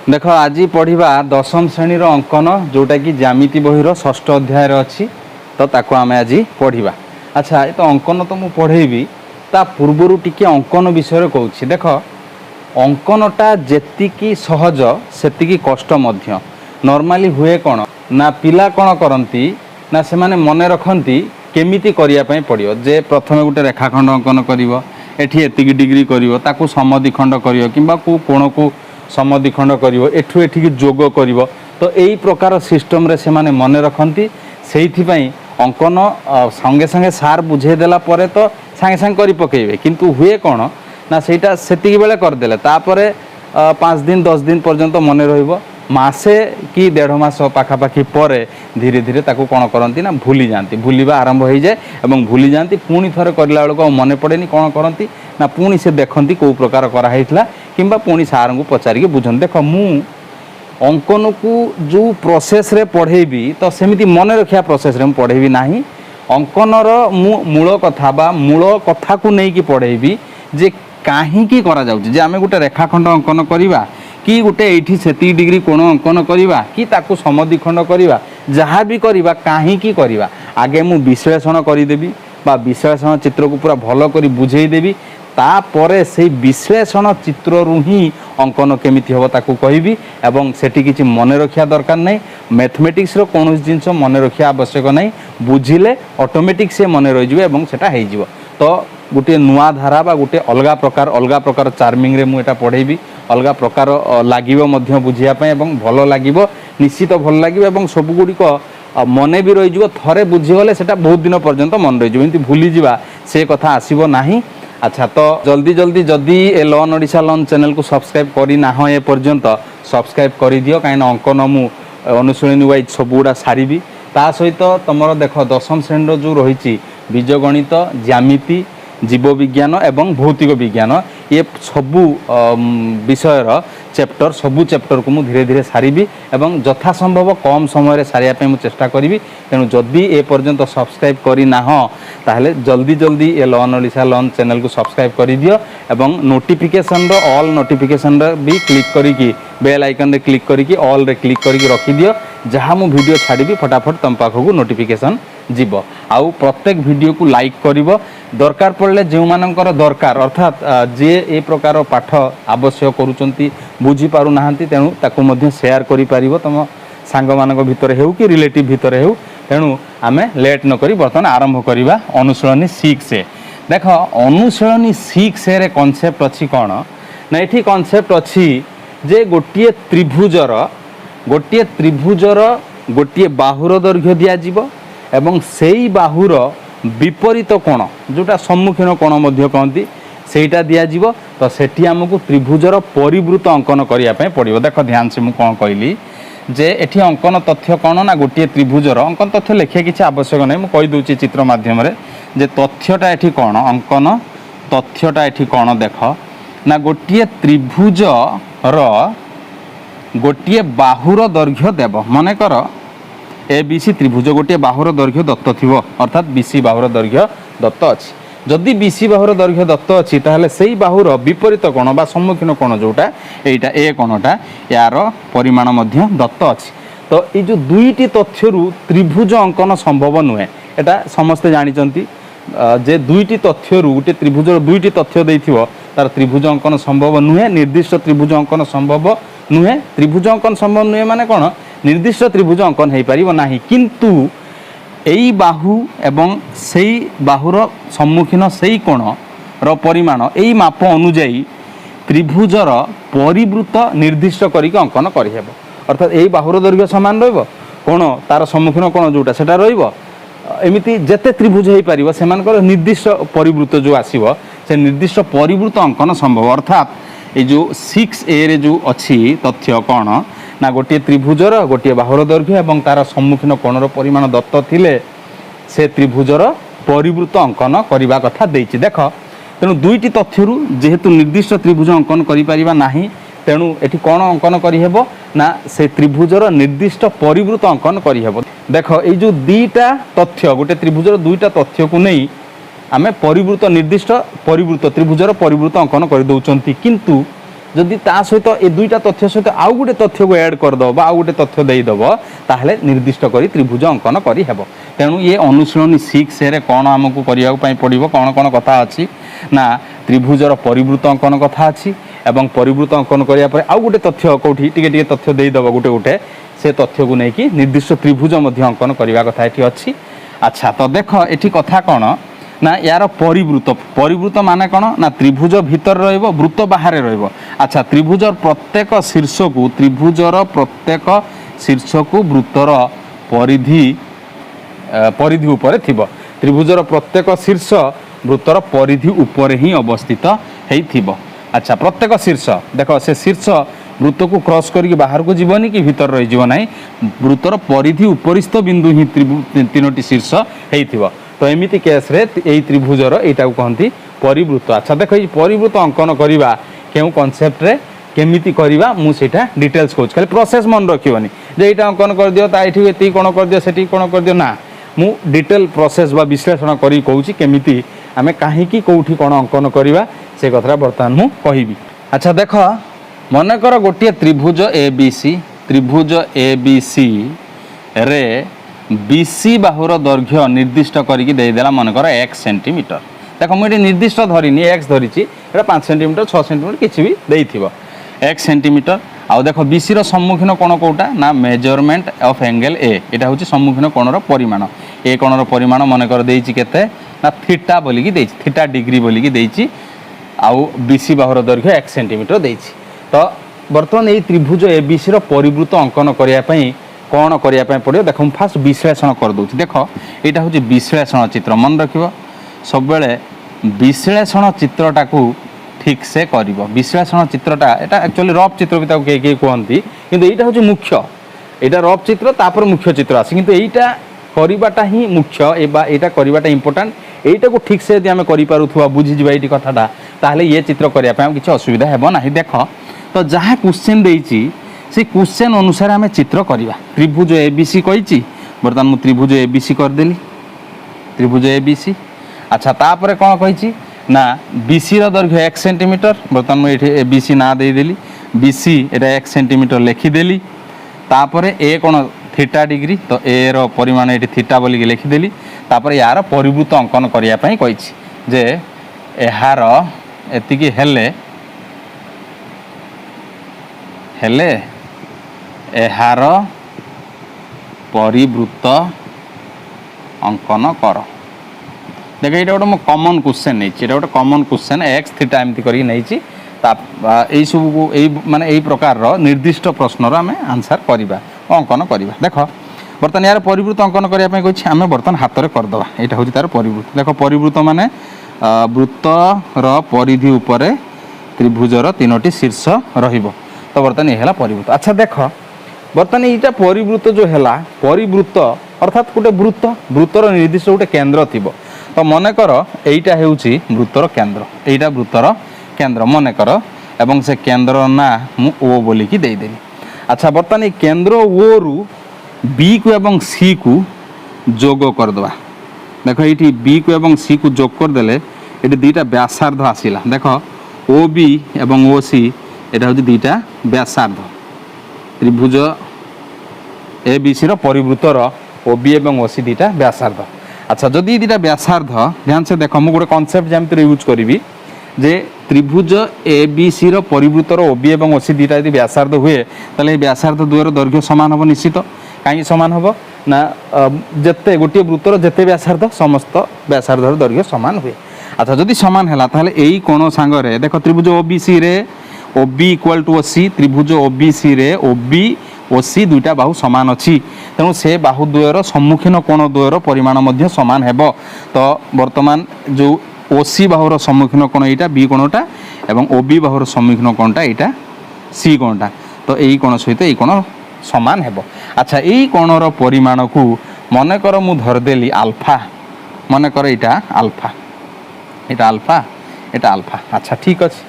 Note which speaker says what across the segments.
Speaker 1: देख आज पढ़ा दशम श्रेणी अंकन जोटा कि ज्यामिति बहीर षष्ठ अध्याय अच्छी तो ताको आम आज पढ़ा। अच्छा ये तो अंकन तो मुझे पढ़ेबी ता पूर्वर टिके अंकन विषय कहूँ। देख अंकनटा जेतिकी सहज सेतिकी कष्ट मध्य नॉर्मली हुए कौन ना पिला कौन करती ना से माने मन रखती केमिति करने पड़ो जे प्रथम गोटे रेखाखंड अंकन कर एति डिग्री कर समद्विखंड कर कि कोण को समद्विखंड कर एठू एठिकी जोग कर तो यही प्रकार सिस्टम रे से माने मन रखती से अंकन संगे संगे सार बुझेदेला तो सांगे सांगे कर पकेबे किंतु हुए कौन ना सेटा सेतिकी बेले करदेले तापरे 5 दिन 10 दिन पर्यंत मन रहिबो मासे कि 1.5 मास पाखापाखि पर धीरे धीरे ताकू कौन करती ना भूली जाती भूलिबा आरंभ हो जाए और भूली जाती पुणी थरे करला बेलू मन पड़ेनि कौन करती ना पुणी से देखती कौ प्रकार कराइला किंबा पुणी सार को पचारिक बुझती। देख मु अंकन को जो प्रोसेस रे पढ़ेबी तो सेमिति मन रखिया प्रोसेस रे पढ़ेबी नाही अंकनर मूल कथा बा मूल कथा को नहीं कि पढ़ेबी जे काहींकी की करा जाउछि जे आमे गोटे रेखाखंड अंकन करिबा कि गोटे एठी सेती डिग्री कोण अंकन करिबा कि ताकू समद्विखंड करिबा जहाँ भी करिबा काहींकी करिबा आगे मु विश्लेषण करिदेबी बा विश्लेषण चित्र को पूरा भल करी बुझेई देबी तापरे से विश्लेषण चित्र रु ही अंकन केमिति हबो ताकू कहबी एवं सेठी किछि मन रखिया दरकार नै मैथमेटिक्स रो कोनोस जिंस मन रखिया आवश्यक नै बुझिले ऑटोमेटिक से मन रहि जिवो एवं सेटा हेइ जिवो। तो गोटे नुआ धारा बा गोटे अलग प्रकार चार्मिंग रे मु एटा पढ़ेबी अलग प्रकार लागिबो मध्य बुझिया पय एवं भलो लागिबो निश्चित भल लागिबो एवं सब गुडी को मने भी रहि जिवो थरे बुझिगले सेटा बहुत दिन पर्यंत मन रहि जिवो एंति भूली जिवा से कथा आसीबो नाही। अच्छा तो जल्दी जल्दी जदि ए लर्न ओडिशा लर्न चैनल को सब्सक्राइब करी ना हो ए पर्यंत सब्सक्राइब कर दियो कहीं अंकन मु अनुशीलनी वाइज सबुड़ा सारी ता सहित तुम देख दशम श्रेणी जो रही बीजगणित ज्यामिति जीव विज्ञान एवं भौतिक विज्ञान ये सबू विषयर चैप्टर सबू चैप्टर को मुझे धीरे धीरे सारी एवं यथा संभव कम समय सारिया मुझे चेष्टा करी तेणु जदि ए पर्यंत सब्सक्राइब करना ताहले जल्दी जल्दी ए लर्न ओडिशा लर्न चैनल को सब्सक्राइब कर दियो एवं नोटिफिकेशन ऑल नोटिफिकेशन भी क्लिक करी बेल आइकन रे क्लिक करी ऑल रे क्लिक करी रखी दियो जहाँ मु वीडियो छाड़ी फटाफट तुम पाखक नोटिफिकेशन जीव आउ प्रत्येक वीडियो को लाइक करिवो दरकार पड़े जो मानकर दरकार अर्थात जे ए प्रकार पाठ आवश्यक करूचंती बुझी पारु नाहंती तेणु ताकू मध्य शेयर करि पारिबो तुम सांग मानक भितर हेउ कि रिलेटिव भितर हेउ तेणु आमे लेट न करी बर्तमान आरंभ करिबा अनुशीलनी 6 से। देख अनुशीलनी 6 रे कांसेप्ट अछि कोन ना एठी कांसेप्ट अछि जे गोटिए त्रिभुजर गोटिए बाहुर दैर्घ्य दिया जिवो एवं सेई बाहुर विपरीत कोण जोटा सम्मुखीन कोण मध्य कहती सेटा दिज्व तो सेठी आमको त्रिभुजर परिवृत अंकन करने पड़ो। देख ध्यान से मुझे कौन कहली जे एठी अंकन तथ्य कौन ना गोटे त्रिभुजर अंकन तथ्य लिखा किसी आवश्यक नहीं मुझे कहीदे चित्र मध्यम जे तथ्यटा एठी कौन अंकन तथ्यटा एठी कौन देख ना गोटे त्रिभुजर गोटे बाहुर दैर्घ्य देव मनकर ए बीसी त्रिभुज गोटे बाहुर दैर्घ्य दत्त थी अर्थात बीसी बाहुर दैर्घ्य दत्त अच्छी जदि बीसी बाहुर दैर्घ्य दत्त अच्छी ताहले सेई बाहुर विपरीत कोण बा सम्मुखीन कोण जोटा एटा ए कोणटा यार परिमाण मध्य दत्त अच्छी। तो ये जो दुईटी तथ्यरू त्रिभुज अंकन संभव नुहे एटा समस्ते जानिचंती जे दुईटी तथ्यरू गोटे त्रिभुजर दुईटी तथ्य देइथिवो तार त्रिभुज अंकन संभव नुहे निर्दिष्ट त्रिभुज अंकन संभव नुहे त्रिभुज अंकन संभव नुहे माने कोण निर्दिष्ट त्रिभुज अंकन हो पारिबो नाही किंतु एई बाहु एवं सेई बाहुर सम्मुखीन सेई कोण रो परिमाण एई माप अनुଯାयी त्रिभुजर परिवृत निर्दिष्ट करिक अंकन करिहेबो अर्थात एई बाहुर दैर्घ्य समान रहइबो कोण तार सम्मुखीन कोण जोटा सेटा रहइबो एमिति जेते त्रिभुज हो पारिबो सेमानकर निर्दिष्ट परिवृत जो आसीबो से निर्दिष्ट परिवृत अंकन संभव अर्थात ये जो 6A रे जो अच्छी तथ्य कौन ना गोटे त्रिभुजर गोटे बाहुर दैर्घ्य एवं तार सम्मुखीन कोणर परिमाण दत्त थिले से त्रिभुजर परिवृत अंकन करने कथा देछि। देख तेणु दुईटी तथ्यरू जेहेतु निर्दिष्ट त्रिभुज अंकन करिपारिबा नाही तेणु एठी कौन अंकन करिहेबो ना से त्रिभुजर निर्दिष्ट परिवृत अंकन करिहेबो। देख ये जो दुईटा तथ्य गोटे त्रिभुजर दुईटा तथ्य को नहीं आमे परिवृत निर्दिष्ट परिवृत त्रिभुजर परिवृत अंकन कर दउचंती किंतु যদি তা সহিত এই দুইটা তথ্য সহিত আউ গোটে তথ্যকে এড করদেব বা আউ গোটে তথ্য দেইদেব তাহলে নির্দিষ্ট করে ত্রিভুজ অঙ্কন করে ହେବ। তেণু ইয়ে অনুশীলনী 6 কোণ আমକୁ କରିବାକୁ ପାଇଁ ପଡ଼ିବ কোণ কোণ কথা ଅଛି না ত্রিভুজর পরিবৃত্ত অঙ্কন কথা ଅଛି এবং পরিবৃত্ত অঙ্কন করিয়া পরে আউ গোটে তথ্য কোठी টিকে টিকে তথ্য দেইদেব গোটে গোটে সে তথ্যକୁ নেইকি নির্দিষ্ট ত্রিভুজ মধ্য অঙ্কন করিবা কথা এটি ଅଛି। আচ্ছা তো দেখ এটি কথা কোণ না ইয়ার পরিবৃত্ত পরিবৃত্ত মানে কোণ না ত্রিভুজ ভিতর রহিব বৃত্ত বাহারে রহিব। আচ্ছা ত্রিভুজর প্রত্যেক শীর্ষকু ত্রিভুজর প্রত্যেক শীর্ষকু বৃত্তর পরিধি পরিধি উপরে থিব। ত্রিভুজর প্রত্যেক শীর্ষ বৃত্তর পরিধি উপরে হি অবস্থিত হইথিব। আচ্ছা প্রত্যেক শীর্ষ দেখ সে শীর্ষ বৃত্তকু ক্রস করিকি বাহারকু যাবনি কি ভিতর রহিଯିব নাই বৃত্তর পরিধি উপরিস্থ বিন্দু হি তিনোটি শীর্ষ হইথিব। তো এমিতি কেসরে এই ত্রিভুজর এইটাକୁ কহନ୍ତି পরিবৃত্ত। আচ্ছা দেখো এই পরিবৃত্ত অঙ্কন করিবা কেউ কনসেপ্টরে কেমিতি করিবা মু সেটা ডিটেলস কହୁଛି খালি প্রসেস মন রাখিবনি যে এইটা অঙ্কন করে দিও তা এটি এতি কোণ করে দিও সেটি কোণ করে দিও না মু ডিটেল প্রসেস বা বিশ্লেষণ করি কହୁଛି কেমিতি আমি কাহিকি কোউঠি কোণ অঙ্কন করিবা সে কথাটা বর্তমান মু কহিবি। আচ্ছা দেখ মনে কর গোটিয়ে ত্রিভুজ এ বি সি রে বিসি বাহুর দৈর্ঘ্য নির্দিষ্ট করিকি দেইদেলা মনে কর 1 সেন্টিমিটার। দেখো মু এটি নির্দিষ্ট ধরিনি এক্স ধরিছি এটা 5 সেন্টিমিটার 6 সেন্টিমিটার কিছু বি দেইথিব 1 সেন্টিমিটার। আউ দেখো বিসির সম্মুখীন কোণ কোটা না মেজরমেন্ট অফ অ্যাঙ্গেল এ এটা হচ্ছে সম্মুখীন কোণর পরিমাণ এ কোণর পরিমাণ মনে কর দেইছি কেতে না থিটা বলিকি দেইছি থিটা ডিগ্রি বলিকি দেইছি আউ বিসি বাহুর দৈর্ঘ্য 1 সেন্টিমিটার দেইছি। তো বর্তমান এই ত্রিভুজ এবিসির পরিবৃত্ত অঙ্কন করিয়া পাই কোণ করিয়া পাই পড়িব। দেখো ফার্স্ট বিশ্লেষণ করে দউছি দেখ এটা হচ্ছে বিশ্লেষণ চিত্র মনে রাখিব সববেলে বিশ্লেষণ চিত্রটাকু ঠিক সে করিব। বিশ্লেষণ চিত্রটা এটা অ্যাকচুয়ালি রফ চিত্র বি তাকে কে কুহନ୍ତି কিন্তু এইটা হচ্ছে মুখ্য এটা রফ চিত্র তারপরে মুখ্য চিত্র আসে কিন্তু এইটা করিবাটা হি মুখ্য বা এটা করিবাটা ইম্পর্টান্ট এইটাকু ঠিক সে যদি আমি করি পারুথুবা বুঝি ଯିବା এইটি কথাটা তাহলে ইয়ে চিত্র করিয়া পাই কিছু অসুবিধা ହେବ ନାହିଁ। দেখ তো যাহা কোশ্চেন দেইছি সেই কোশ্চেন অনুসারে আমি চিত্র করিবা। ত্রিভুজ এবিসি কইছি বর্তমান মু ত্রিভুজ এবিসি করদেলি ত্রিভুজ এবিসি। আচ্ছা তারপরে কোন কইছি না বিসি র দৈর্ঘ্য 1 সেন্টিমিটার বর্তমান মু এটি এবিসি না দেইদেলি বিসি এটা 1 সেন্টিমিটার লিখিদেলি তারপরে এ কোন থিটা ডিগ্রি তো এ র পরিমাণ এটি থিটা বলিকি লিখিদেলি তারপরে ইয়ার পরিবৃত্ত অঙ্কন করিয়া পাই কইছি যে এহার এতিকি হেলে হেলে এহার পরিবৃত্ত অঙ্কন কর। দেখ এটা গোটে মু কমন কোশ্চেন নেইছি এটা গোটে কমন কোশ্চেন এক্স থিটা এমতি করি নেইছি তা এই সব এই মানে এই প্রকারর নির্দিষ্ট প্রশ্নর আমি আনসার করিবা অঙ্কন করিবা। দেখ বর্তমান ইয়ার পরিবৃত্ত অঙ্কন করিয়া পাই কইছি আমি বর্তমান হাতরে করদবা এটা হচ্ছে তার পরিবৃত্ত। দেখ পরিবৃত্ত মানে বৃত্তর পরিধি উপরে ত্রিভুজর তিনোটি শীর্ষ রহিব। তো বর্তমান এই হেলা পরিবৃত্ত। আচ্ছা দেখ বর্তমান এইটা পরিবৃত্ত যে হেলা পরিবৃত্ত অর্থাৎ গোটে বৃত্ত বৃত্তর নির্দিষ্ট গোটে কেন্দ্র থিব। তো মনে কর এইটা হেউছি বৃত্তর কেন্দ্র এইটা বৃত্তর কেন্দ্র মনে কর এবং সে কেন্দ্র না মু ও বলিকি দেইদেলি। আচ্ছা বর্তমান এই কেন্দ্র ও রু বি কু এবং সি কু যোগ করদেবা। দেখ এইটি বি কু এবং সি কু যোগ করদেলে এটি দুইটা ব্যাসার্ধ আসিলা। দেখ ও বি এবং ও সি এটা হচ্ছে দুইটা ব্যাসার্ধ ত্রিভুজ এ বি সি র পরিবৃত্তর ও বি এবং ও সি দুইটা ব্যাসার্ধ। আচ্ছা যদি দুইটা ব্যাসার্ধ ধ্যান সে দেখ মু গোটে কনসেপ্ট যেমতি ইউজ করিবি যে ত্রিভুজ এ বি সি র পরিবৃত্তর ও বি এবং ও সি দুইটা যদি ব্যাসার্ধ হুয়ে তাহলে এই ব্যাসার্ধ দুয়ের দৈর্ঘ্য সমান হব নিশ্চিত। কাহিঁকি সমান হব না যেতে গোটিয়ে বৃত্তর যেতে ব্যাসার্ধ সমস্ত ব্যাসার্ধর দৈর্ঘ্য সমান হুয়ে। আচ্ছা যদি সমান হেলা তাহলে এই কোণ সাঙ্গরে দেখ ত্রিভুজ ও বি সি রে O B equal to O C ত্রিভুজ ও বি সি রে ও বি ও সি দুইটা বাহু সমান অছি তেণু সে বাহু দ্বয়ের সম্মুখীন কোণ দ্বয়ের পরিমাণ মধ্যে সমান ହେବ। তো বর্তমান যে ও সি বাহুর সম্মুখীন কোণ এইটা বি কোণটা এবং ও বি বাহুর সম্মুখীন কোণটা এইটা সি কোণটা তো এই কোণ সহিত এই কোণ সমান ହେବ। আচ্ছা এই কোণর পরিমাণকু মনে কর মু ধরদেলি আলফা মনে কর এটা আলফা এটা আলফা এটা আলফা। আচ্ছা ঠিক আছে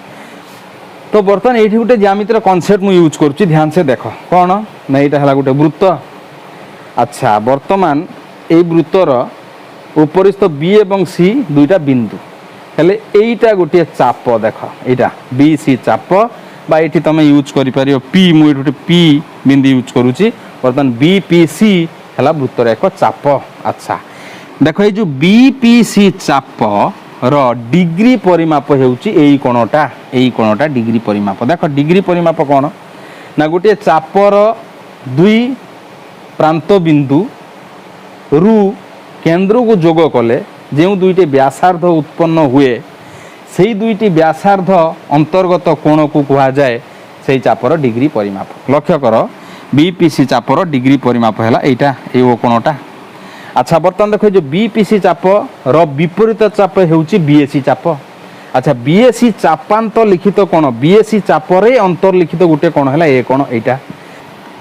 Speaker 1: তো বর্তমান এইটি গোটে জ্যামিতির কনসেপ্ট মু ইউজ করছি ধ্যান সে দেখ কোণ না এইটা হলা গোটে বৃত্ত। আচ্ছা বর্তমান এই বৃত্তর উপরিস্থ বি এবং সি দুইটা বিন্দু হেলে এইটা গোটিয়ে চাপ দেখ এইটা বি সি চাপ बा ये तुम यूज कर पी मुझे पी बिंदी यूज करुच्ची बर्तमान बीपीसी है वृत्तर एक चाप। अच्छा देख ये जो बीपीसी चाप रो डिग्री परिमाप होई कोणटा डिग्री परिमाप। देख डिग्री परिमाप कौन ना गोटे चापर दुई प्रांत बिंदु रु केंद्र को जोग कले जो दुईटी व्यासार्ध उत्पन्न हुए से दुईटी व्यासार्ध अंतर्गत कोण को कह जाए से चापर डिग्री परिमाप। लक्ष्य कर बीपीसी चापर डिग्री परिमाप है यहाँ कोणटा। अच्छा बर्तमान देख जो बीपीसी चाप रो विपरीत चाप होउची बीएसी चाप। अच्छा बीएसी चापांत लिखित कोण बीएसी चापरे अंतर्लिखित गोटे कोण है ए कोण एटा।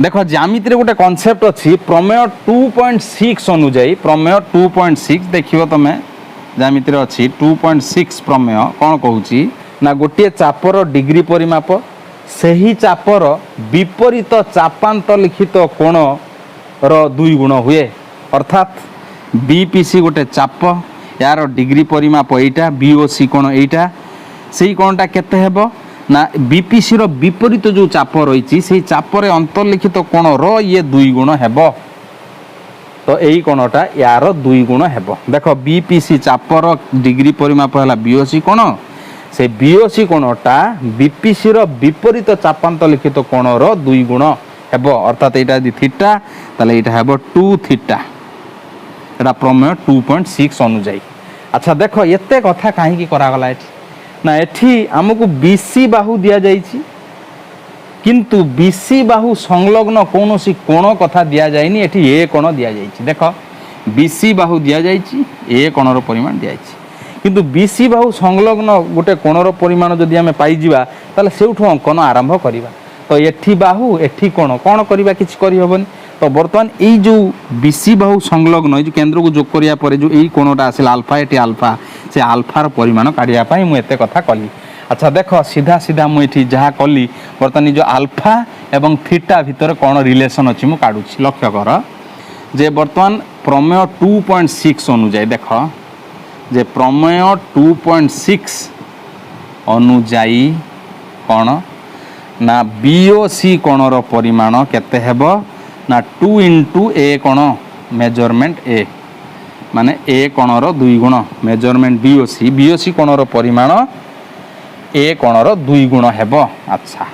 Speaker 1: देख ज्यामिति रे गोटे कॉन्सेप्ट अच्छी प्रमेय 2.6 अनुजाई प्रमेय 2.6 देखियो तमे ज्यामिति रे अच्छी 2.6 प्रमेय कौन कहूची ना गोटे चापर डिग्री परिमाप सही चापर विपरीत चापांत लिखित कोण रो दुई गुण हुए अर्थात बीपीसी गोटे चाप यार डिग्री परिमाप एटा बीओसी कोण एटा से कोणटा केते हेबो ना बीपीसी रो विपरीत जो चाप रही से चापर अंतर्लिखित कोण रो ये दुई गुण हेबो। तो यही कोणटा यार दुई गुण हेबो। देख बीपीसी चापर डिग्री परिमाप है बीओसी कोण से बीओसी कोणटा बीपीसी रो विपरीत चापांत लिखित कोण रो दुई गुण हेबो अर्थात एटा यदि थीटा ताले एटा हेबो 2 थीटा एटा प्रमेय 2.6 अनुजाई। अच्छा देख एते कथा कहीं करागला एठी ना एठी आमको बीसी बाहु दिया जाइछि किंतु बीसी बाहु संलग्न कौन सी कोण कथा दिया जाइनि एठी ए कोण दिया जाइछि। देख बीसी बाहु दिया जाइछि ए कोणर परिमाण दिया जाइछि किंतु बीसी बाहु संलग्न गोटे कोणर परिमाण जदि आमे पाई जिबा ताले सेउठो अंकन आरंभ करिबा। तो एठी बाहु एठी कोण कोण करिबा किछि करि हबनी। तो बर्तमान यही जो बीसी बाहु संलग्न जो केंद्र को जोग करिया परे जो यही कोणटा आसिल अल्फा एटी अल्फा से अल्फार परिमाण काढ़िया पई मु एते कथा कली। अच्छा देख सीधा सीधा मुझे जहाँ कली बर्तमान जो अल्फा एवं थीटा भितर कौन रिलेशन अच्छी मु काढ़ुछि। लक्ष्य कर जे बर्तमान प्रमेय 2.6 अनुजाई देख जे प्रमेय 2.6 अनुजाई कौन ना बीओसी कोणर परिमाण केते हेबो ना 2 इंटू ए कोण मेजरमेंट ए माने ए कोणर दुई गुण मेजरमेंट बीओसी बीओसी कोणर परिमाण ए कोणर दुई गुण हेबो। अच्छा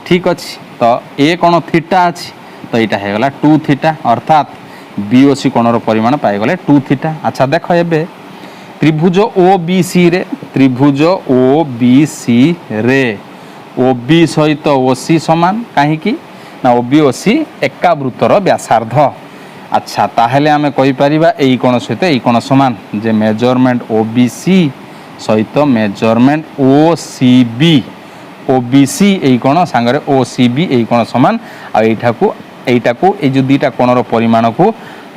Speaker 1: ठीक अच्छे तो ए कोण थीटा अच्छी तो यहाँ हो गला 2 थीटा अर्थात बीओसी कोणर परिमाण पाईगले 2 थीटा। अच्छा देख एबे त्रिभुज ओबीसी रे त्रिभुज ओबीसी रे ओबी सहित ओसी समान कहीं ना ओबी ओसी एका वृत्तर व्यासार्ध। अच्छा ताहले आमे कहि परिबा एई कोण सहित एई कोण समान जे मेजरमेंट ओबीसी सहित मेजरमेंट ओसीबी ओबीसी एई कोण सांगरे ओसीबी एई कोण समान आ एइटाकू ए जो दुईटा कोणर परिमाण को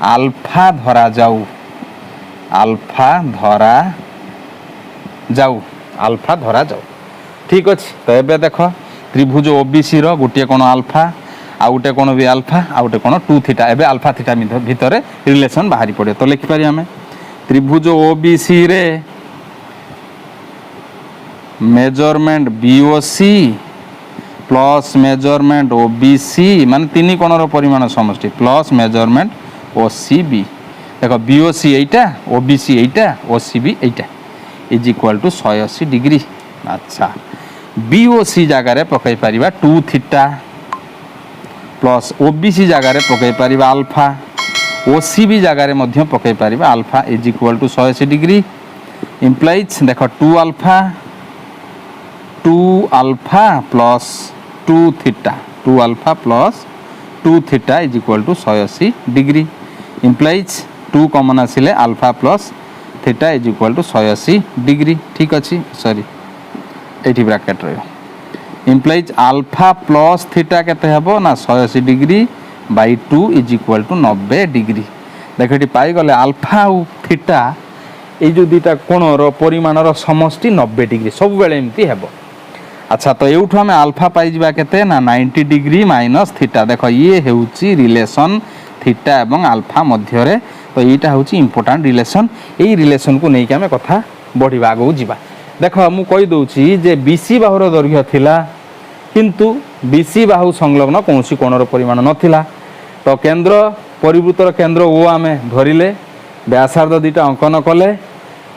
Speaker 1: अल्फा धरा जाऊ अल्फा धरा जाऊ। ठीक अच्छे तो एबे देख त्रिभुज ओबीसी रो गोटे कोण अल्फा आ गोटे कोण भी अल्फा आ गोटे कोण 2 थीटा एबे अल्फा थीटा भितर रिलेशन बाहरी पड़े। तो लिखि पारि हमें त्रिभुज ओबीसी रे measurement BOC plus measurement OBC माने तीन कोणर परिमाण समष्टि प्लस मेजरमेंट ओसीबी। देख बीओसी एटा ओबीसी एटा ओसीबी एटा इज इक्वल टू 180 डिग्री। अच्छा बीओसी जगार पकई पारिबा 2 थीटा प्लस ओबीसी जगार पकई पारिबा अल्फा ओसीबी जगार मध्य पकई पारिबा alpha is equal to 180 degree implies देख 2 alpha plus 2 theta is equal to 180 degree implies 2 common आसिले alpha plus theta is equal to 180 degree. ठीक अच्छे सॉरी एटी ब्रैकेट रही इम्प्लाइज अल्फा प्लस थीटा केते हेबो ना 180 degree by 2 is equal to 90 degree. देख ये पाई गले अल्फा और थीटा ये जो दुईटा कोणर परिमाणर समष्टि 90 डिग्री सब बेले एमती हेबो। अच्छा तो एउठु हमें अल्फा पाई जिबा केते ना 90 डिग्री माइनस थीटा। देख ये हेउची रिलेशन थीटा एवं अल्फा मध्य रे तो यहाँ हूँ इम्पोर्टाट रिलेशन यही रिलेशन को लेकिन आम कथा बढ़िया आगू जावा। देख मु कही दूची जे बीसी बाहुर दैर्घ्य थिला किंतु बीसी बाहु संलग्न कौन कोणर परिमाण नथिला। तो केंद्र परिवृत्तर केंद्र ओ आमे धरिले व्यासार्ध दुईटा अंकन कले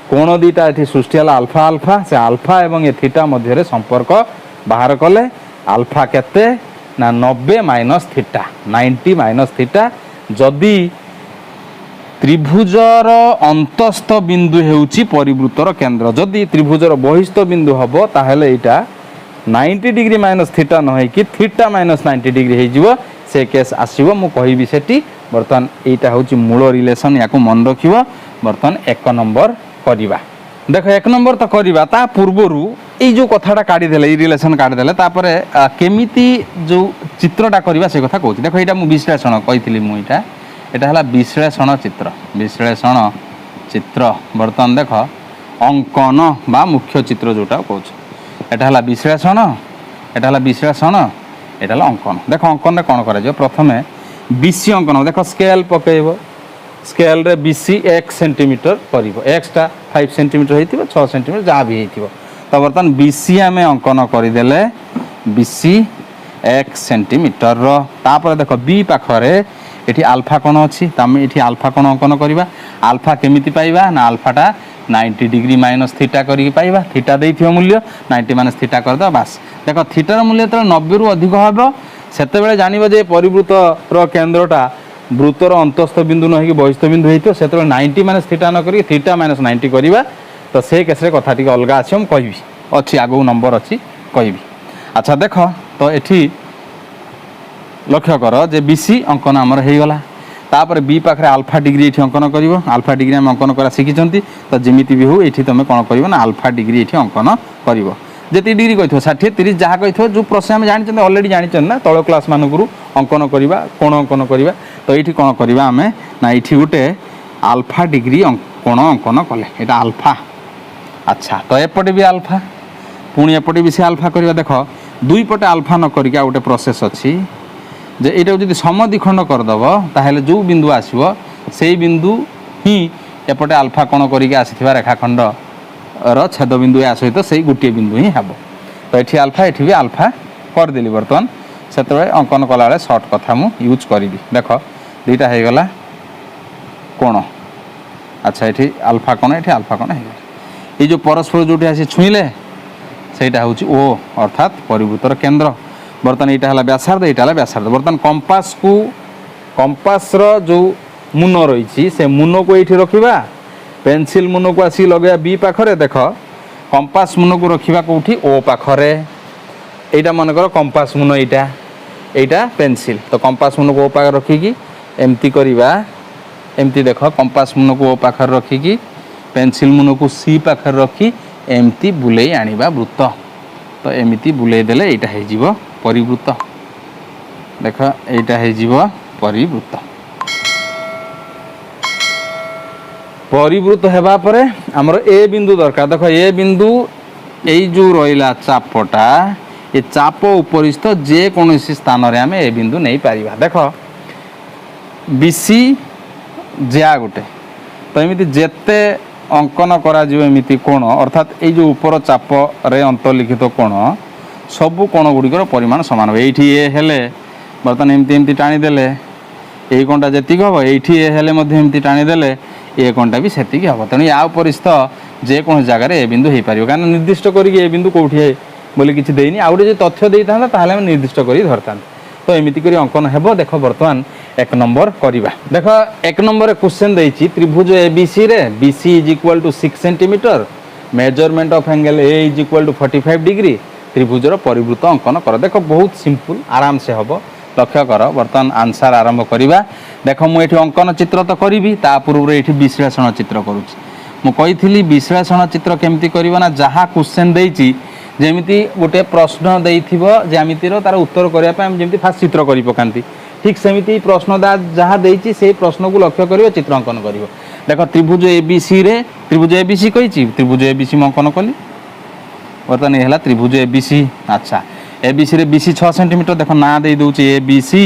Speaker 1: कोण दुईटा ये सृष्टि है आल्फा आल्फा से आल्फा एवं ए थीटा मध्य संपर्क बाहर कले आल्फा केते ना 90 माइनस थीटा 90 माइनस थीटा जदि त्रिभुजर अंतस्थ बिंदु हेउची परिवृत्तर केंद्र जदि त्रिभुजर बहिस्थ बिंदु हबो ताहेले एटा 90 डिग्री माइनस थीटा न कि थीटा माइनस 90 डिग्री हो से केस आसीबो मु कहिबी सेठी बर्तमान एटा होची मूल रिलेशन याको मन रखिबो बर्तमान 1 नंबर करिबा। देखो 1 नंबर तो करिबा ता पूर्वरु এই जो कथाटा काढ़ी देले এই रिलेशन काढ़ी देले तापरे केमिति जो चित्रटा करिबा से कथा कहूची। देखो एटा मु विश्लेषण कहितली मु एटा हला विश्लेषण चित्र बर्तमान देख अंकन बा मुख्य चित्र जोटा कहूँ एटा हला विश्लेषण एटा हला अंकन। देख अंकन रे कोन करा जो प्रथमे बीसी अंकन देख स्केल पकेइबो स्केल रे बीसी 1 सेंटीमीटर करिवो एक्स टा 5 सेंटीमीटर हेतिबो 6 सेंटीमीटर जा भी हेतिबो। तो बर्तमान बीसी आमे अंकन करि देले बीसी 1 सेंटीमीटर रो तापर देख बी पाखरे एठी अल्फा कोण अछि तमे एठी अल्फा कोण अंकन करिबा अल्फा केमिति पाइबा ना अल्फाटा 90 डिग्री माइनस थीटा करिके पाइबा थीटा देइथियो मूल्य 90 माइनस थीटा कर दो बस। देखो थीटार मूल्य त 90 रु अधिक हबो सेतेबेले जानिबो जे परिवृत्तर केंद्रटा वृत्तर अंतस्थ बिंदु न कि बहिस्थ बिंदु हेतियो सेतेबेले 90 माइनस थीटा न करी थीटा माइनस 90 करिबा। तो से केसरे कथा टिके अलगा अछि हम कहिबी अछि आगो नंबर अछि कहिबी। अच्छा देख तो एठी लक्ष्य कर जे बीसी अंकन आमर हो गला तापर बी पाखरे अल्फा डिग्री एठी अंकन करिवो अल्फा डिग्री हम अंकन करा शिखिचंती तो जेमिति भी हो एठी तमे कोन करिवो ना अल्फा डिग्री एठी अंकन करिवो जेति डिग्री कहिथो 60 30 जहा कहिथो जो प्रश्न हम जानिचन ऑलरेडी जानिचन ना तळ क्लास मानकुरु अंकन करिवा कोण अंकन करिवा। तो एठी कोन करिवा हमें ना एठी गुटे अल्फा डिग्री कोण अंकन कले एटा अल्फा। अच्छा तो एपटे भी अल्फा पुणी एपटे भी से अल्फा करिवा। देख दुई पटे अल्फा न करिका गोटे प्रोसेस अछि जे एटा जदि समद्विखंड करदब ताहेले जो बिंदु आसीबो सेई बिंदु ही एपटे अल्फा कोण करिके आसीथिबा रेखाखंड रो छेद बिंदु या सहित सेई गुटिए बिंदु ही हबो। तो एठी एठी भी अल्फा कर देली बर्तमान सेतबे अंकन कला बेले शॉर्ट कथा मु यूज करिबी। देख दुईटा हे गला कोण अच्छा एठी अल्फा कोण एठी अल्फा कोण हे ये जो परस्पर जोटी आसी छुईले सेटा होची ओ अर्थात परिवृत्तर केंद्र। बर्तमान एटा हला व्यासार्ध एटा हला व्यासार्ध। बर्तमान कंपास रो जो मुन रही से मुन को एठी रखिबा पेंसिल मुन को आसी लगया बी पाखरे देख कंपास मुन को रखिबा कोठी ओ पाखरे एटा मन कर कंपास मुन एटा पेंसिल। तो कंपास मुन को ओ पाखरे रखिकी एम्ति करिबा एम्ति देख कंपास मुन को ओ पाखरे रखिकी पेंसिल मुन को सी पाखरे रखी एम्ति बुलेई आनिबा वृत्त। तो एमिति बुलेई देले एटा हे जीवो परिवृत्त। देख एटा हे जीवो परिवृत्त। परिवृत्त हेबा परे हमर ए बिंदु दरकार। देख ए बिंदु एई जो रहिला चापटा ए चाप उपरिस्थ जे कोनोसी स्थान रे हमें ए बिंदु नै पारिबा। देख बीसी ज्या गुटे तो एमिति जेते अंकन करा जिवो एमिति कोण अर्थात ए जो ऊपर चाप रे अंतर्लिखित कोण सबु कोण गुड़िकर परिमाण समान होबे। एठी ए हेले बर्तमान एमती टाणी देले ए कोणटा जेतिक हबो एठी ए हेले मध्ये एमती टाणी देले ए कोणटा भी सेतिक हबो। तेणु या उपरिस्थ जे कोन जगह ए बिंदु हेई पारिबो कारण निर्दिष्ट करी ए बिंदु कोठी है बोली किछि देइनी आउडे जे तथ्य देइथांता ताहाले हम निर्दिष्ट करी धरतान। तो एमिति करी अंकन हेबो। देख बर्तमान 1 नंबर करिबा। देख 1 नंबर क्वेश्चन देइछि त्रिभुज एबीसी रे BC is equal to 6 centimetre measurement of angle A is equal to 45 degree त्रिभुजर परिवृत्त अंकन कर। देख बहुत सिंपल आराम से हबो लक्ष्य कर। बर्तमान आंसर आरंभ करिबा। देख मु एठी अंकन चित्र तो करिवि ता पूर्व एठी विश्लेषण चित्र करूछि। मु कहिथिली विश्लेषण चित्र केमति करिबा ना जहा क्वेश्चन देइछि जेमिति गोटे प्रश्न देइथिबो ज्यामितिर तार उत्तर करिया पे हम जेमिति फास्ट चित्र करि पकांती ठीक सेमिति प्रश्न जहा देइछि से प्रश्न को लक्ष्य करिवो चित्र अंकन करिवो। देख त्रिभुज एबीसी रे त्रिभुज एबीसी कहिछि त्रिभुज एबीसी म अंकन कली बर्तमान ये त्रिभुज एबीसी। अच्छा एबीसी रे बीसी 6 सेंटीमीटर देख ना दे दउछि एबीसी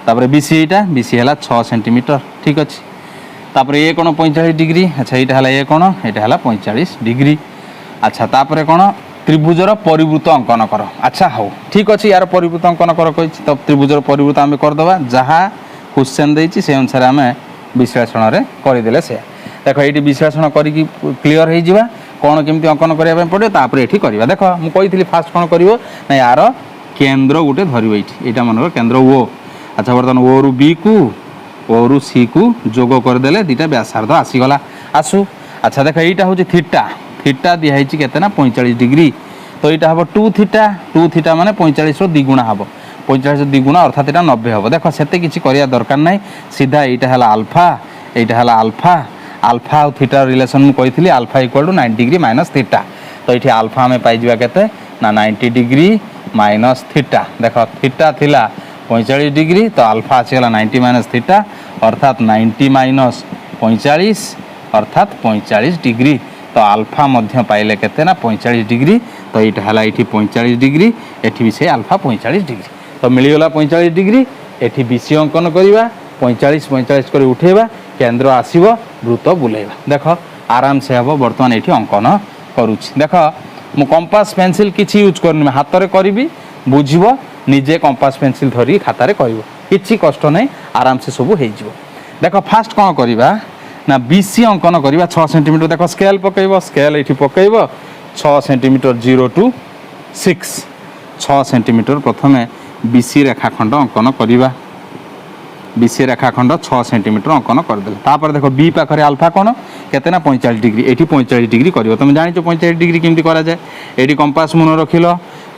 Speaker 1: तापर बीसी एटा बीसी हला 6 सेंटीमीटर ठीक अछि। तापर ए कोण 45 डिग्री। अच्छा एटा हला ए कोण एटा हला 45 डिग्री। अच्छा तापर कोण त्रिभुजर परिवृत्त अंकन कर। अच्छा हो ठीक अच्छे यार परिवृत्त अंकन कर कही तो त्रिभुजर परिवृत्त आम करदे जहाँ क्वेश्चन देती से अनुसार आम विश्लेषण में करदे से देख ये विश्लेषण करके क्लीयर हो जावा कौन केमी अंकन करने पड़े तापर ये करवा देख मुझे फास्ट कौन कर यार केन्द्र गोटे धर यहाँ मन केन्द्र ओ। अच्छा बर्तमान ओ रु बी को ओ रु सी को जोग करदे दीटा व्यासार्ध आसीगला आसू। अच्छा देख यहाँ हूँ थीटा थीटा दिखाई के 45 डिग्री तो यहाँ हम टू थीटा माने 45 द्विगुणा हम 45 द्विगुणा अर्थात यहाँ 90 हम देख से किसी कर दरकार ना सीधा यहाँ है आल्फा यहाँ है आल्फा आल्फा और थीटार रिलेसन मुझे alpha equal to 90 degree minus theta तो ये आल्फा आम पाइबा के 90 डिग्री माइनस थीटा देख थीटा थिला 45 डिग्री तो आल्फा आसीगला 90 माइनस थीटा अर्थात 90 माइनस 45 अर्थात 45 डिग्री तो आल्फा मध्य पाइले केते ना 45 डिग्री तो यहाँ है ये 45 डिग्री एठी भी से आल्फा 45 डिग्री तो मिलगला 45 डिग्री एठी बीसी अंकन करवा 45 कर उठेबा केन्द्र आसीबो वृत्त बुलेबा देख आराम से हम बर्तमान ये अंकन करुच्ची देख मु कंपास पेंसिल किसी यूज करनी हाथ में करी बुझब निजे कंपास पेंसिल धरी खातार कर किसी कष्ट नहीं आराम से सब हो देख फास्ट कौन करवा ना बीसी अंकन करवा 6 सेंटीमीटर देख स्केल पकईब स्केल ये पकईब 6 सेंटीमीटर 0 to 6 6 सेंटीमीटर प्रथम बीसी रेखाखंड अंकन करवा बीसी रेखाखंड 6 सेंटीमीटर अंकन करदे तापर देख बी पाखे आल्फा कौन केते ना 45 डिग्री ये 45 डिग्री कर तुम जान 45 डिग्री केमती करा जाए ये कंपास मुन रखिल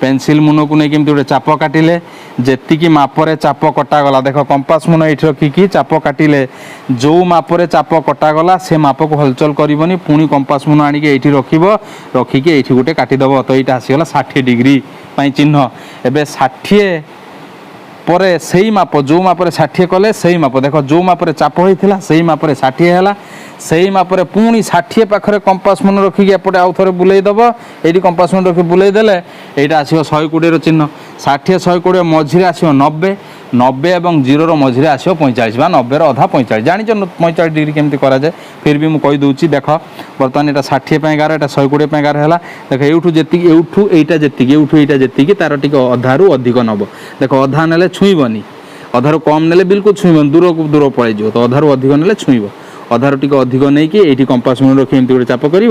Speaker 1: पेंसिल मुन को नहीं केमती गोटे चाप काटिले जेतिकी मापरे चाप कटागला देख कंपास मुन ये रखिकी चाप काटिले जो मापरे चाप कटागला से माप को हलचल करनी पुणी कंपास मुन आणिक ये रखिकी ये गोटे काटिदेव तो यहाँ आसीगला 60 डिग्री चिन्ह एवं 60 परे सही माप जो मापरे 60 कले सही माप देख जो मापरे चाप होता से मापरे 60 है सही मापरे पुणी 60 पाखे कंपास मुन रखिकी एपटे आउ थे बुलेदब ये कंपास मुन रखी बुलेदेले यहाँ आसो 120 चिन्ह 60 120 मझे आसो 90 90 और 0 मझे आसो 45 बा 90 अधा 45 जानी 45 डिग्री केमती करा जाए फिर भी मुझे कहीदे देख बर्तमान यहाँ 60 गार यहाँ 120 गार है देख यूठू जी यूठू यहाँ जी तार टी अधारू अधिक नब देख अधा ने छुईबनी अधारू कम ने बिल्कुल छुईबन दूर को दूर पलैज तो अधारू अधिक ने छुईब अधारू टी अधिक नहीं कि ये कंपास मुन रखी एमती गोटे चाप कर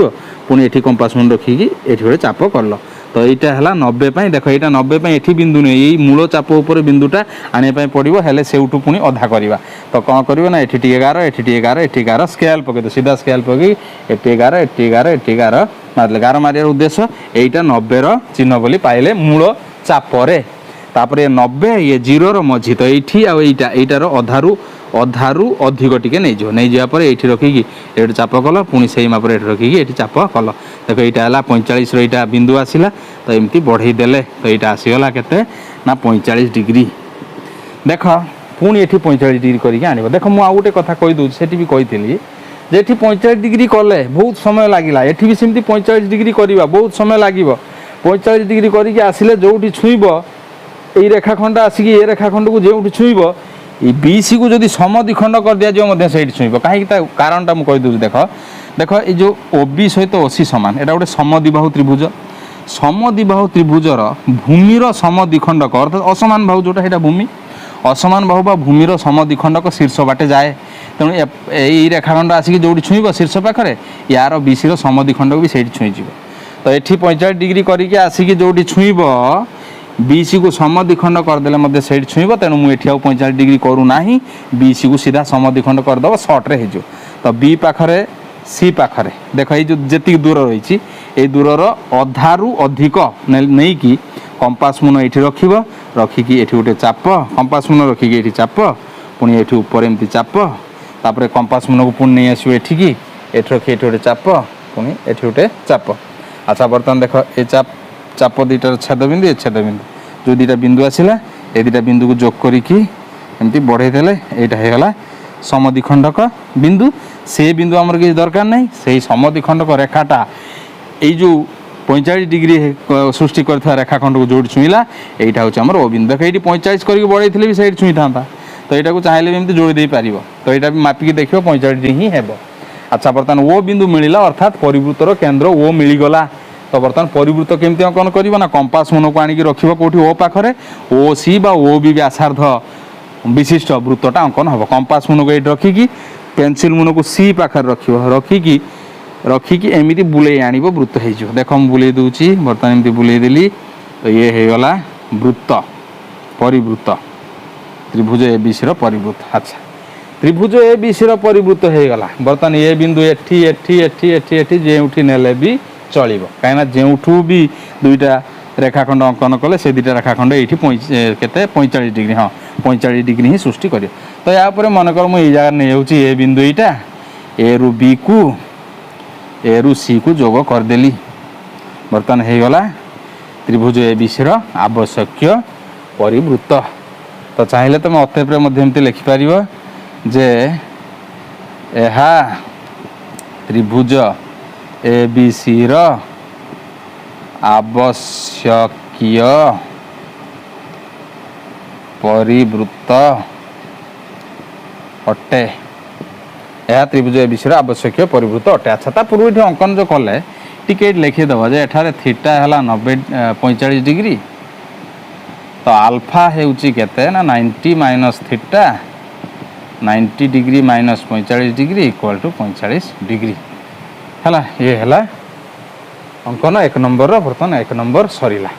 Speaker 1: पुणी ये कंपास मुन रखिकी ये गोटे चाप कल तो यहाँ है 90 देख यहाँ 90 ये बिंदु नहीं यही मूल चाप उपर बिंदुटा आने पड़ो हेल्ले से पुणी अधा करवा तो कौन कर ना ये गार ये गार ये गार स्केल पकड़ सीधा स्केल पकई ये गार ये गार ये गार मारे गार मार उद्देश्य यहीटा 90 चिन्ह बोली पाइले मूल चापरे तापर 90 ये 0 मझी तो ये आईटार अधारू अधारू अधिक टी नहीं जापर ये रखिकी ये चाप कल पुणी से मापर ये रखिकी ये चाप कल देख यहाँ है 45 रहा बिंदु आसला तो एमती बढ़ई देले तो यहाँ आसीगला के ना 45 डिग्री देख पुणी ये 45 डिग्री करके आन देख मुझे आउ गोटे कथा कहीदे से भी कही जे 45 डिग्री कले बहुत समय लगिला ये भी सेमती 45 डिग्री करवा बहुत समय लगे 45 डिग्री करके आसिले जो छुईब ये रेखाखंड आसिक ये रेखाखंड को जो छुईब ये बीसी को जब समद्विखंड कर दि जाए से छुईब कहीं कारणटा मुझे कहीदे देख देख ये जो ओबी सहित ओसी सामान यहाँ गोटे समद्विबाहु त्रिभुज समद्विबाहु त्रिभुजर भूमिर समद्विखंडक अर्थात असमान बाहु जोटा है भूमि असमान बाहु बा भूमिर समद्विखंडक शीर्ष बाटे जाए तेणु यही रेखाखंड आसिक जो छुईब शीर्ष पाखे यार बीसी समद्विखंडक भी से छुईज तो ये 45 डिग्री करके आसिक जो छुईब बीसी को समद्विखंड करदे से छुईब तेणु मुझे 45 डिग्री करूना बीसी को सीधा समद्विखंड करदेव सर्ट्रे हो तो बी पाखे सी पाखे देख ये जो जी दूर रही ये दूरर अधारू अधिक नहीं कि कंपास मुन ये रखिकी ये गोटे चाप कंपास मुन रखिकी ये चाप पुणी ये ऊपर एमती चाप तापर कंपास मुन को पुणी नहीं आसो एठिकी ये रखी ये गोटे चाप पुणी ये गोटे चाप। अच्छा बर्तमान देख ये चाप दुईटार छेदबिंदु ये छेदबिंदु जो दुटा बिंदु आसला ये दुटा बिंदु को जोग करमती बढ़ई देले यहाँ होगा समद्विखंडक बिंदु से बिंदु आमर किसी दरकार नहीं से समद्विखंडक रेखाटा ये जो 45 डिग्री सृष्टि कर रेखाखंड को जो छुईला यहाँ हूँ आम ओ बिंदु देख ये 45 करके बढ़ई भी से छुई था तो यहाँ को चाहिए भी जोड़ी दे पार तो यहाँ भी मापिकी देखिए 45 डिग्री ही है। अच्छा बर्तमान वो बिंदु मिलला अर्थात परिवृत्तर केन्द्र वो मिलगला तो बर्तमान परिवृत्त केमती अंकन कर ना कंपास मन को आणिक रख कौटी ओ पाखे ओ सी बा ओ बी व्यासार्ध विशिष्ट वृत्तटा अंकन हम कंपास मन को ये रखिकी पेनसिल मन को सी पाखे रखिकी रखिकी एमती बुले आण वृत्त हो देख मुझे बुले दूची बर्तमान एमती बुले देली तो ये होगला वृत्त परिवृत्त त्रिभुज ए बी सी परिवृत्त। अच्छा त्रिभुज ए बी सी परिवृत्त हो गला बर्तमान ए बिंदु एठी एठी एठी एठी एठी जेउठी नेले भी चलिबो काईना जेउठू भी दुईटा रेखाखंड अंकन कले से दुईटा रेखाखंड ये केते 45 डिग्री हाँ 45 डिग्री ही सृष्टि कर तो या मनकर मुझे जगह नहीं जाऊँगी ए बिंदु यहाँ ए रु बी को ए रु सी को जोग करदेली बर्तमान हो गला त्रिभुज ए बी सी आवश्यक परिवृत्त। तो चाहिए तुम अतएपे लिखिपर जे एहा त्रिभुज ए बी सी आवश्यकीय परिवृत्त अटे यह त्रिभुज ए बी सी आवश्यक परिवृत्त अटे। अच्छा ता पूर्व ये अंकन जो कले टिके लिखिदेव जे एठारे थीटा है 45 डिग्री तो आल्फा हेउची केते ना 90 minus theta 90 degree minus 45 degree equal to 45 degree है ये है अंकन 1 नंबर बर्तमान 1 नंबर सरीला।